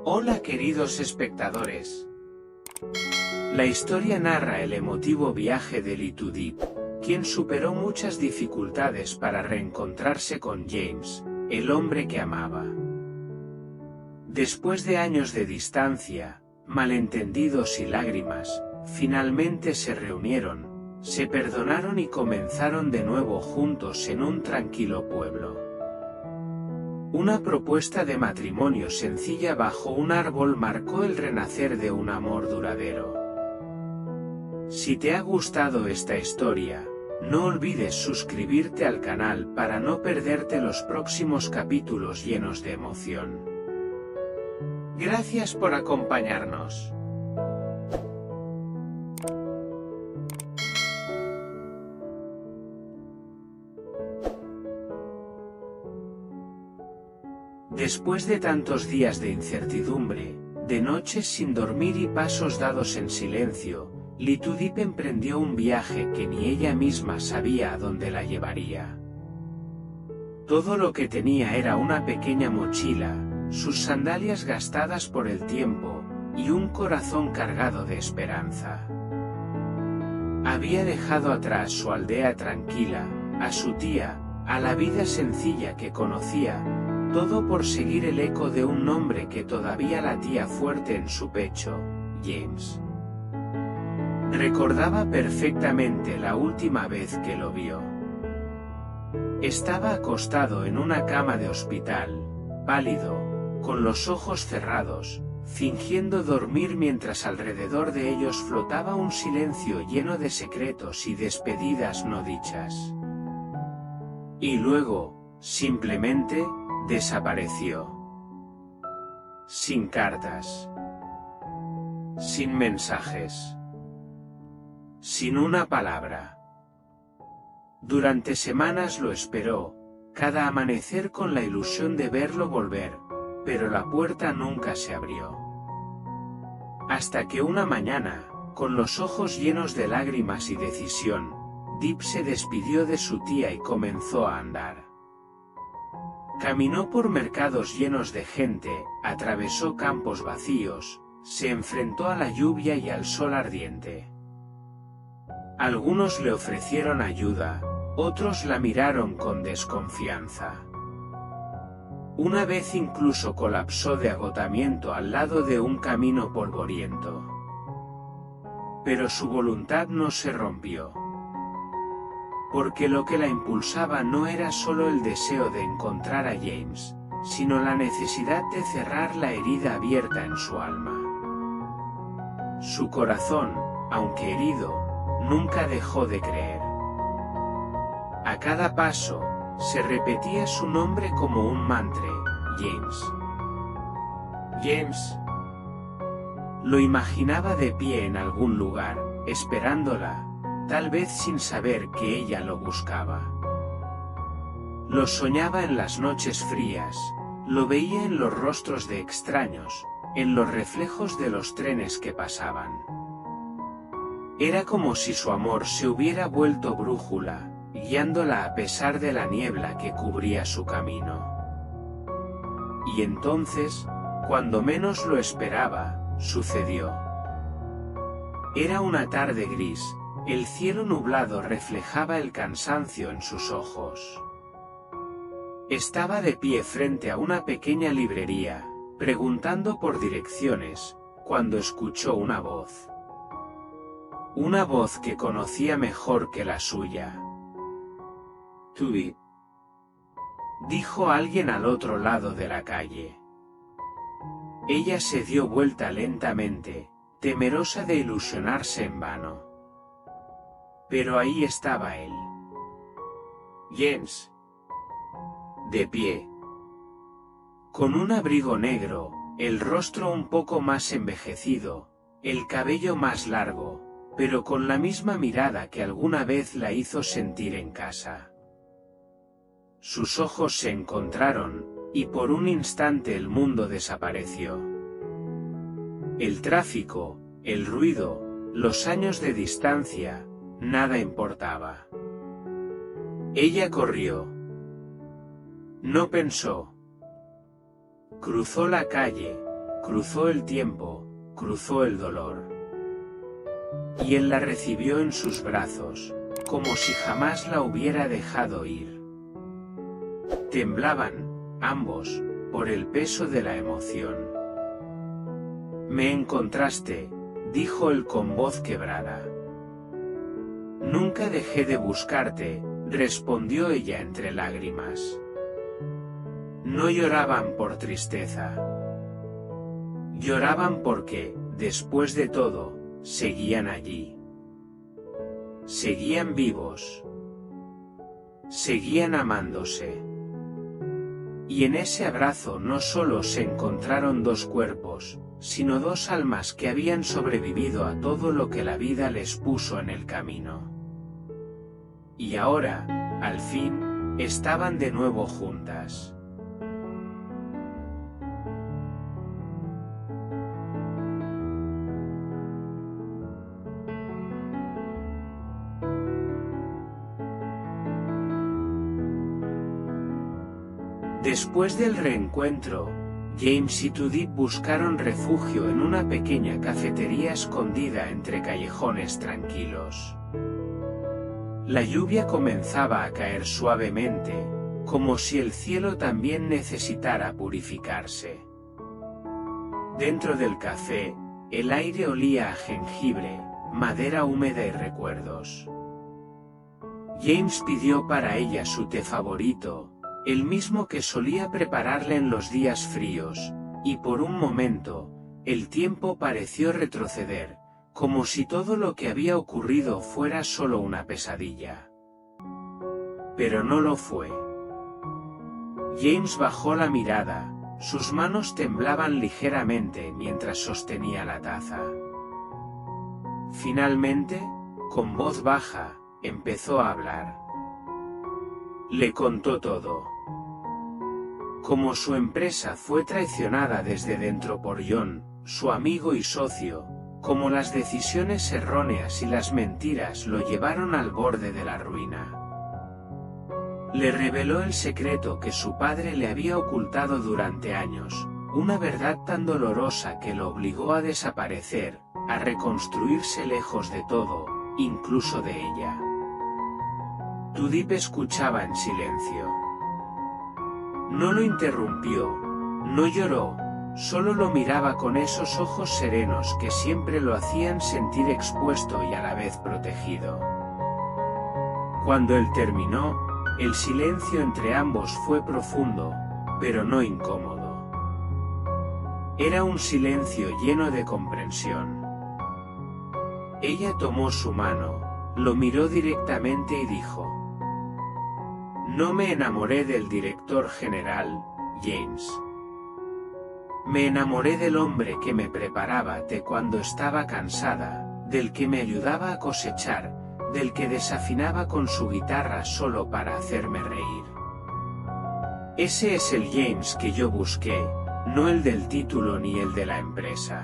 Hola queridos espectadores. La historia narra el emotivo viaje de Little, quien superó muchas dificultades para reencontrarse con James, el hombre que amaba. Después de años de distancia, malentendidos y lágrimas, finalmente se reunieron, se perdonaron y comenzaron de nuevo juntos en un tranquilo pueblo. Una propuesta de matrimonio sencilla bajo un árbol marcó el renacer de un amor duradero. Si te ha gustado esta historia, no olvides suscribirte al canal para no perderte los próximos capítulos llenos de emoción. Gracias por acompañarnos. Después de tantos días de incertidumbre, de noches sin dormir y pasos dados en silencio, Little emprendió un viaje que ni ella misma sabía a dónde la llevaría. Todo lo que tenía era una pequeña mochila, sus sandalias gastadas por el tiempo, y un corazón cargado de esperanza. Había dejado atrás su aldea tranquila, a su tía, a la vida sencilla que conocía, todo por seguir el eco de un nombre que todavía latía fuerte en su pecho, James. Recordaba perfectamente la última vez que lo vio. Estaba acostado en una cama de hospital, pálido, con los ojos cerrados, fingiendo dormir mientras alrededor de ellos flotaba un silencio lleno de secretos y despedidas no dichas. Y luego, simplemente, desapareció. Sin cartas. Sin mensajes. Sin una palabra. Durante semanas lo esperó, cada amanecer con la ilusión de verlo volver, pero la puerta nunca se abrió. Hasta que una mañana, con los ojos llenos de lágrimas y decisión, Deep se despidió de su tía y comenzó a andar. Caminó por mercados llenos de gente, atravesó campos vacíos, se enfrentó a la lluvia y al sol ardiente. Algunos le ofrecieron ayuda, otros la miraron con desconfianza. Una vez incluso colapsó de agotamiento al lado de un camino polvoriento. Pero su voluntad no se rompió. Porque lo que la impulsaba no era solo el deseo de encontrar a James, sino la necesidad de cerrar la herida abierta en su alma. Su corazón, aunque herido, nunca dejó de creer. A cada paso, se repetía su nombre como un mantra, James. James. Lo imaginaba de pie en algún lugar, esperándola, tal vez sin saber que ella lo buscaba. Lo soñaba en las noches frías, lo veía en los rostros de extraños, en los reflejos de los trenes que pasaban. Era como si su amor se hubiera vuelto brújula, guiándola a pesar de la niebla que cubría su camino. Y entonces, cuando menos lo esperaba, sucedió. Era una tarde gris. El cielo nublado reflejaba el cansancio en sus ojos. Estaba de pie frente a una pequeña librería, preguntando por direcciones, cuando escuchó una voz. Una voz que conocía mejor que la suya. «Tubi», dijo alguien al otro lado de la calle. Ella se dio vuelta lentamente, temerosa de ilusionarse en vano. Pero ahí estaba él. James. De pie. Con un abrigo negro, el rostro un poco más envejecido, el cabello más largo, pero con la misma mirada que alguna vez la hizo sentir en casa. Sus ojos se encontraron, y por un instante el mundo desapareció. El tráfico, el ruido, los años de distancia, nada importaba. Ella corrió. No pensó. Cruzó la calle, cruzó el tiempo, cruzó el dolor. Y él la recibió en sus brazos, como si jamás la hubiera dejado ir. Temblaban, ambos, por el peso de la emoción. «Me encontraste», dijo él con voz quebrada. «Nunca dejé de buscarte», respondió ella entre lágrimas. No lloraban por tristeza. Lloraban porque, después de todo, seguían allí. Seguían vivos. Seguían amándose. Y en ese abrazo no solo se encontraron dos cuerpos, sino dos almas que habían sobrevivido a todo lo que la vida les puso en el camino. Y ahora, al fin, estaban de nuevo juntas. Después del reencuentro, James y Judith buscaron refugio en una pequeña cafetería escondida entre callejones tranquilos. La lluvia comenzaba a caer suavemente, como si el cielo también necesitara purificarse. Dentro del café, el aire olía a jengibre, madera húmeda y recuerdos. James pidió para ella su té favorito, el mismo que solía prepararle en los días fríos, y por un momento, el tiempo pareció retroceder, como si todo lo que había ocurrido fuera solo una pesadilla. Pero no lo fue. James bajó la mirada, sus manos temblaban ligeramente mientras sostenía la taza. Finalmente, con voz baja, empezó a hablar. Le contó todo. Cómo su empresa fue traicionada desde dentro por John, su amigo y socio, cómo las decisiones erróneas y las mentiras lo llevaron al borde de la ruina. Le reveló el secreto que su padre le había ocultado durante años, una verdad tan dolorosa que lo obligó a desaparecer, a reconstruirse lejos de todo, incluso de ella. Judith escuchaba en silencio. No lo interrumpió, no lloró, solo lo miraba con esos ojos serenos que siempre lo hacían sentir expuesto y a la vez protegido. Cuando él terminó, el silencio entre ambos fue profundo, pero no incómodo. Era un silencio lleno de comprensión. Ella tomó su mano, lo miró directamente y dijo: «No me enamoré del director general, James. Me enamoré del hombre que me preparaba té cuando estaba cansada, del que me ayudaba a cosechar, del que desafinaba con su guitarra solo para hacerme reír. Ese es el James que yo busqué, no el del título ni el de la empresa».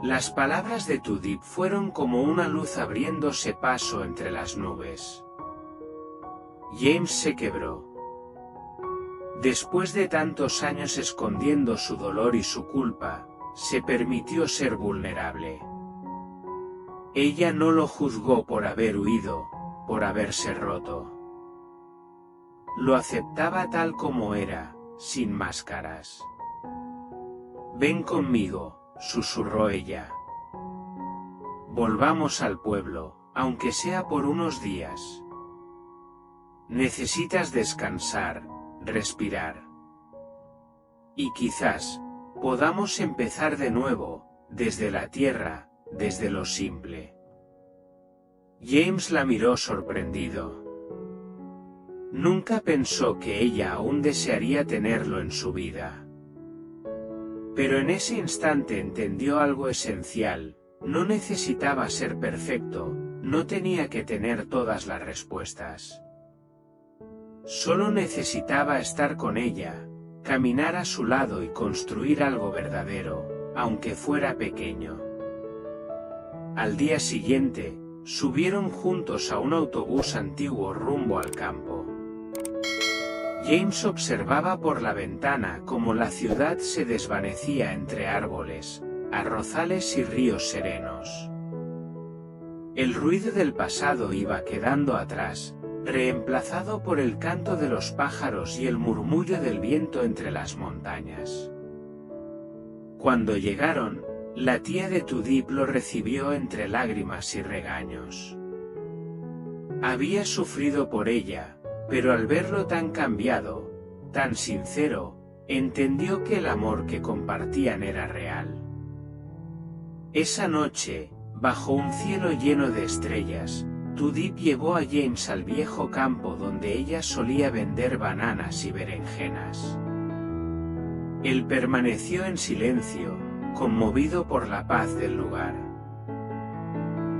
Las palabras de Judith fueron como una luz abriéndose paso entre las nubes. James se quebró. Después de tantos años escondiendo su dolor y su culpa, se permitió ser vulnerable. Ella no lo juzgó por haber huido, por haberse roto. Lo aceptaba tal como era, sin máscaras. «Ven conmigo», susurró ella. «Volvamos al pueblo, aunque sea por unos días. Necesitas descansar, respirar. Y quizás, podamos empezar de nuevo, desde la tierra, desde lo simple». James la miró sorprendido. Nunca pensó que ella aún desearía tenerlo en su vida. Pero en ese instante entendió algo esencial: no necesitaba ser perfecto, no tenía que tener todas las respuestas. Solo necesitaba estar con ella, caminar a su lado y construir algo verdadero, aunque fuera pequeño. Al día siguiente, subieron juntos a un autobús antiguo rumbo al campo. James observaba por la ventana cómo la ciudad se desvanecía entre árboles, arrozales y ríos serenos. El ruido del pasado iba quedando atrás, reemplazado por el canto de los pájaros y el murmullo del viento entre las montañas. Cuando llegaron, la tía de Tudip lo recibió entre lágrimas y regaños. Había sufrido por ella, pero al verlo tan cambiado, tan sincero, entendió que el amor que compartían era real. Esa noche, bajo un cielo lleno de estrellas, Tudip llevó a James al viejo campo donde ella solía vender bananas y berenjenas. Él permaneció en silencio, conmovido por la paz del lugar.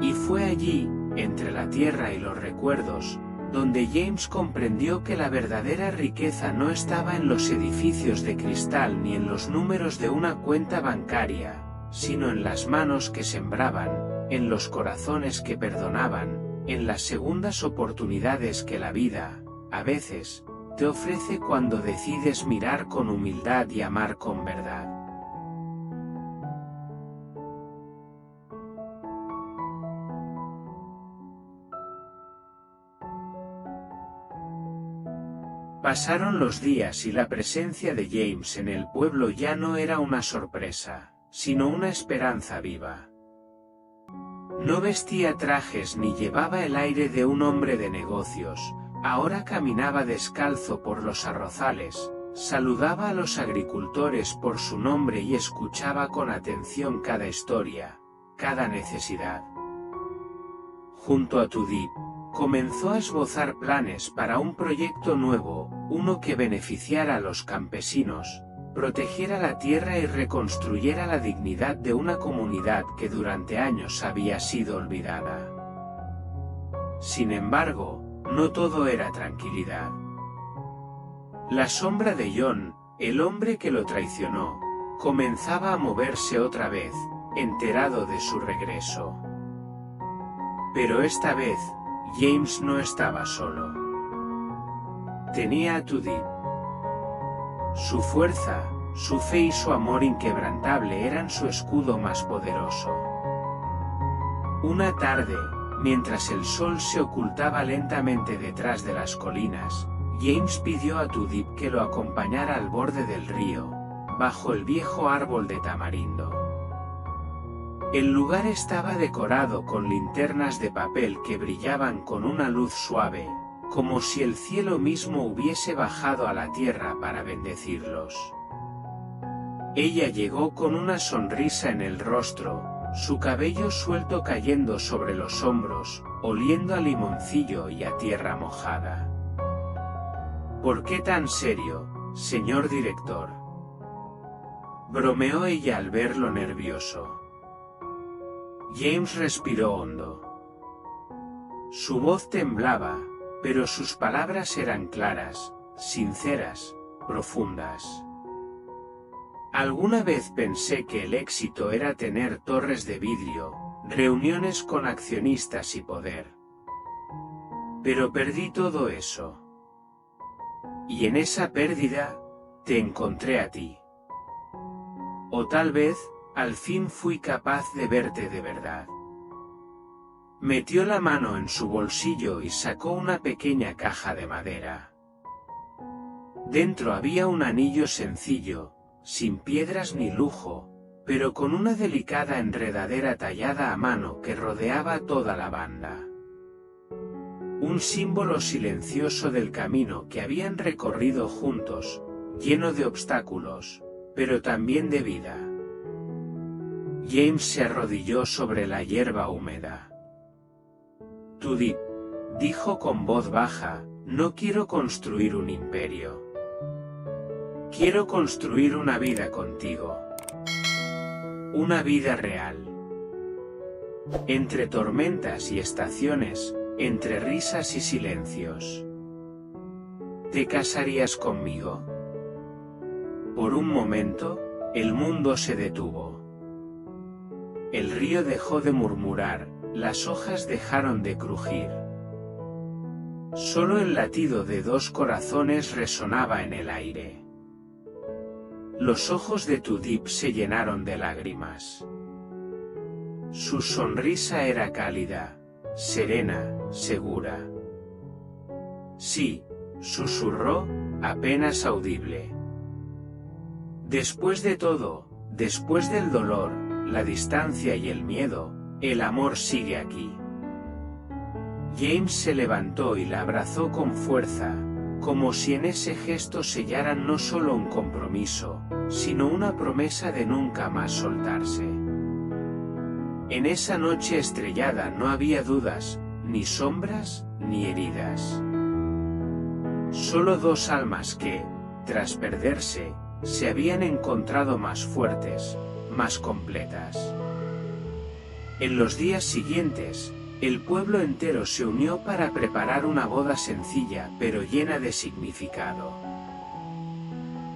Y fue allí, entre la tierra y los recuerdos, donde James comprendió que la verdadera riqueza no estaba en los edificios de cristal ni en los números de una cuenta bancaria, sino en las manos que sembraban, en los corazones que perdonaban, en las segundas oportunidades que la vida, a veces, te ofrece cuando decides mirar con humildad y amar con verdad. Pasaron los días y la presencia de James en el pueblo ya no era una sorpresa, sino una esperanza viva. No vestía trajes ni llevaba el aire de un hombre de negocios, ahora caminaba descalzo por los arrozales, saludaba a los agricultores por su nombre y escuchaba con atención cada historia, cada necesidad. Junto a Tudip, comenzó a esbozar planes para un proyecto nuevo, uno que beneficiara a los campesinos, protegiera la tierra y reconstruyera la dignidad de una comunidad que durante años había sido olvidada. Sin embargo, no todo era tranquilidad. La sombra de John, el hombre que lo traicionó, comenzaba a moverse otra vez, enterado de su regreso. Pero esta vez, James no estaba solo. Tenía a Tudip. Su fuerza, su fe y su amor inquebrantable eran su escudo más poderoso. Una tarde, mientras el sol se ocultaba lentamente detrás de las colinas, James pidió a Tudip que lo acompañara al borde del río, bajo el viejo árbol de tamarindo. El lugar estaba decorado con linternas de papel que brillaban con una luz suave, como si el cielo mismo hubiese bajado a la tierra para bendecirlos. Ella llegó con una sonrisa en el rostro, su cabello suelto cayendo sobre los hombros, oliendo a limoncillo y a tierra mojada. ¿Por qué tan serio, señor director?, bromeó ella al verlo nervioso. James respiró hondo. Su voz temblaba, pero sus palabras eran claras, sinceras, profundas. Alguna vez pensé que el éxito era tener torres de vidrio, reuniones con accionistas y poder. Pero perdí todo eso. Y en esa pérdida, te encontré a ti. O tal vez, al fin fui capaz de verte de verdad. Metió la mano en su bolsillo y sacó una pequeña caja de madera. Dentro había un anillo sencillo, sin piedras ni lujo, pero con una delicada enredadera tallada a mano que rodeaba toda la banda. Un símbolo silencioso del camino que habían recorrido juntos, lleno de obstáculos, pero también de vida. James se arrodilló sobre la hierba húmeda. Tudip, dijo con voz baja, no quiero construir un imperio. Quiero construir una vida contigo. Una vida real. Entre tormentas y estaciones, entre risas y silencios. ¿Te casarías conmigo? Por un momento, el mundo se detuvo. El río dejó de murmurar, las hojas dejaron de crujir. Solo el latido de dos corazones resonaba en el aire. Los ojos de Tudip se llenaron de lágrimas. Su sonrisa era cálida, serena, segura. Sí, susurró, apenas audible. Después de todo, después del dolor, la distancia y el miedo, el amor sigue aquí. James se levantó y la abrazó con fuerza, como si en ese gesto sellaran no solo un compromiso, sino una promesa de nunca más soltarse. En esa noche estrellada no había dudas, ni sombras, ni heridas. Solo dos almas que, tras perderse, se habían encontrado más fuertes, más completas. En los días siguientes, el pueblo entero se unió para preparar una boda sencilla pero llena de significado.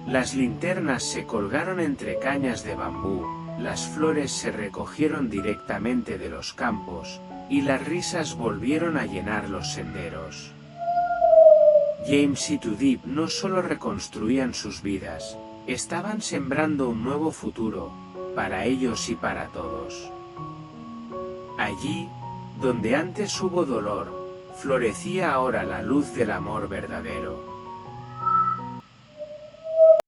Las linternas se colgaron entre cañas de bambú, las flores se recogieron directamente de los campos, y las risas volvieron a llenar los senderos. James y Tudip no solo reconstruían sus vidas, estaban sembrando un nuevo futuro, para ellos y para todos. Allí, donde antes hubo dolor, florecía ahora la luz del amor verdadero.